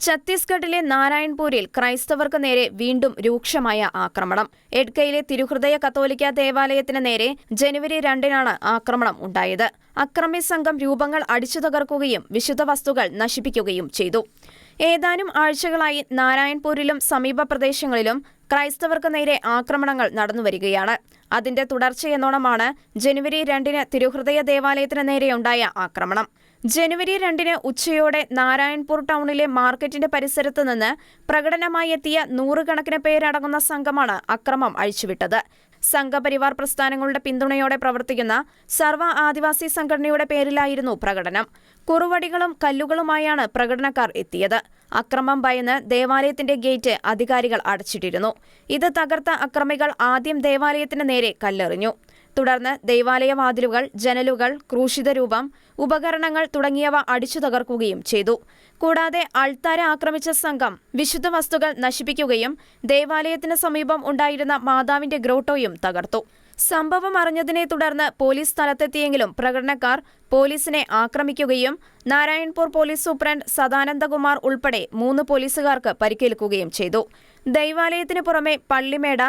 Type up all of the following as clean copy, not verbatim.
ഛത്തീസ്ഗഡിലെ നാരായൺപൂരിൽ ക്രൈസ്തവർക്ക് നേരെ വീണ്ടും രൂക്ഷമായ ആക്രമണം. എഡ്കയിലെ തിരുഹൃദയ കത്തോലിക്ക ദേവാലയത്തിന് നേരെ ജനുവരി 2-നാണ് ആക്രമണം ഉണ്ടായത്. അക്രമി സംഘം രൂപങ്ങൾ അടിച്ചു തകർക്കുകയും വിശുദ്ധ വസ്തുക്കൾ നശിപ്പിക്കുകയും ചെയ്തു. ഏതാനും ആഴ്ചകളായി നാരായൺപൂരിലും സമീപ പ്രദേശങ്ങളിലും ക്രൈസ്തവർക്ക് നേരെ ആക്രമണങ്ങൾ നടന്നുവരികയാണ്. അതിന്റെ തുടർച്ചയെന്നോണമാണ് ജനുവരി 2-ന് തിരുഹൃദയ ദേവാലയത്തിന് നേരെയുണ്ടായ ആക്രമണം. ജനുവരി 2-ന് ഉച്ചയോടെ നാരായൺപൂർ ടൗണിലെ മാർക്കറ്റിന്റെ പരിസരത്ത് നിന്ന് പ്രകടനമായി എത്തിയ നൂറുകണക്കിന് പേരടങ്ങുന്ന സംഘമാണ് അക്രമം അഴിച്ചുവിട്ടത്. സംഘപരിവാർ പ്രസ്ഥാനങ്ങളുടെ പിന്തുണയോടെ പ്രവർത്തിക്കുന്ന സർവ്വ ആദിവാസി സംഘടനയുടെ പേരിലായിരുന്നു പ്രകടനം. കുറുവടികളും കല്ലുകളുമായാണ് പ്രകടനക്കാർ എത്തിയത്. അക്രമം ഭയന്ന് ദേവാലയത്തിന്റെ ഗേറ്റ് അധികാരികൾ അടച്ചിട്ടിരുന്നു. ഇത് തകർത്ത അക്രമികൾ ആദ്യം ദേവാലയത്തിന് നേരെ കല്ലെറിഞ്ഞു. തുടർന്ന് ദേവാലയ വാതിലുകൾ, ജനലുകൾ, ക്രൂശിതരൂപം, ഉപകരണങ്ങൾ തുടങ്ങിയവ അടിച്ചു തകർക്കുകയും ചെയ്തു. കൂടാതെ അൾത്താര ആക്രമിച്ച സംഘം വിശുദ്ധ വസ്തുക്കൾ നശിപ്പിക്കുകയും ദേവാലയത്തിന് സമീപം ഉണ്ടായിരുന്ന മാതാവിന്റെ ഗ്രോട്ടോയും തകർത്തു. സംഭവം അറിഞ്ഞതിനെ തുടർന്ന് പോലീസ് സ്ഥലത്തെത്തിയെങ്കിലും പ്രകടനക്കാർ പോലീസിനെ ആക്രമിക്കുകയും നാരായൺപൂർ പോലീസ് സൂപ്രണ്ട് സദാനന്ദകുമാർ ഉൾപ്പെടെ 3 പോലീസുകാർക്ക് പരിക്കേൽക്കുകയും ചെയ്തു. ദൈവാലയത്തിനു പുറമെ പള്ളിമേട,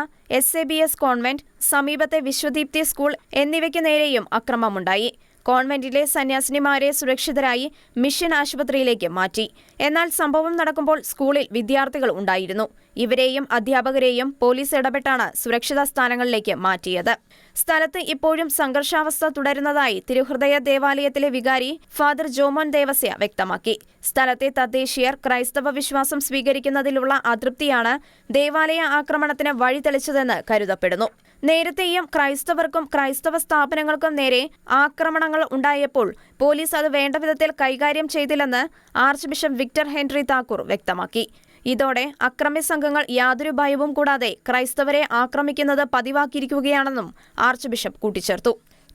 SABS കോൺവെന്റ്, സമീപത്തെ വിശ്വദീപ്തി സ്കൂൾ എന്നിവയ്ക്ക് നേരെയും അക്രമമുണ്ടായി. കോൺവെന്റിലെ സന്യാസിനിമാരെ സുരക്ഷിതരായി മിഷൻ ആശുപത്രിയിലേക്ക് മാറ്റി. എന്നാൽ സംഭവം നടക്കുമ്പോൾ സ്കൂളിൽ വിദ്യാർത്ഥികൾ ഉണ്ടായിരുന്നു. ഇവരെയും അധ്യാപകരെയും പോലീസ് ഇടപെട്ടാണ് സുരക്ഷിത സ്ഥാനങ്ങളിലേക്ക് മാറ്റിയത്. സ്ഥലത്ത് ഇപ്പോഴും സംഘർഷാവസ്ഥ തുടരുന്നതായി തിരുഹൃദയ ദേവാലയത്തിലെ വികാരി ഫാദർ ജോമോൻ ദേവസ്യ വ്യക്തമാക്കി. സ്ഥലത്തെ തദ്ദേശീയർ ക്രൈസ്തവ വിശ്വാസം സ്വീകരിക്കുന്നതിലുള്ള അതൃപ്തിയാണ് ദേവാലയ ആക്രമണത്തിന് വഴിതെളിച്ചതെന്ന് കരുതപ്പെടുന്നു. നേരത്തെയും ക്രൈസ്തവർക്കും ക്രൈസ്തവ സ്ഥാപനങ്ങൾക്കും നേരെ ആക്രമണങ്ങൾ ഉണ്ടായപ്പോൾ പോലീസ് അത് വേണ്ടവിധത്തിൽ കൈകാര്യം ചെയ്തില്ലെന്ന് archbishop Victor Henry Thakur വ്യക്തമാക്കി. ഇതോടെ അക്രമി സംഘങ്ങൾ യാതൊരു ഭയവും കൂടാതെ ക്രൈസ്തവരെ ആക്രമിക്കുന്നത് പതിവാക്കിയിരിക്കുകയാണെന്നും ആർച്ച് ബിഷപ്പ് കൂട്ടിച്ചേർത്തു.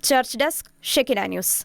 Church desk, Shekinah news.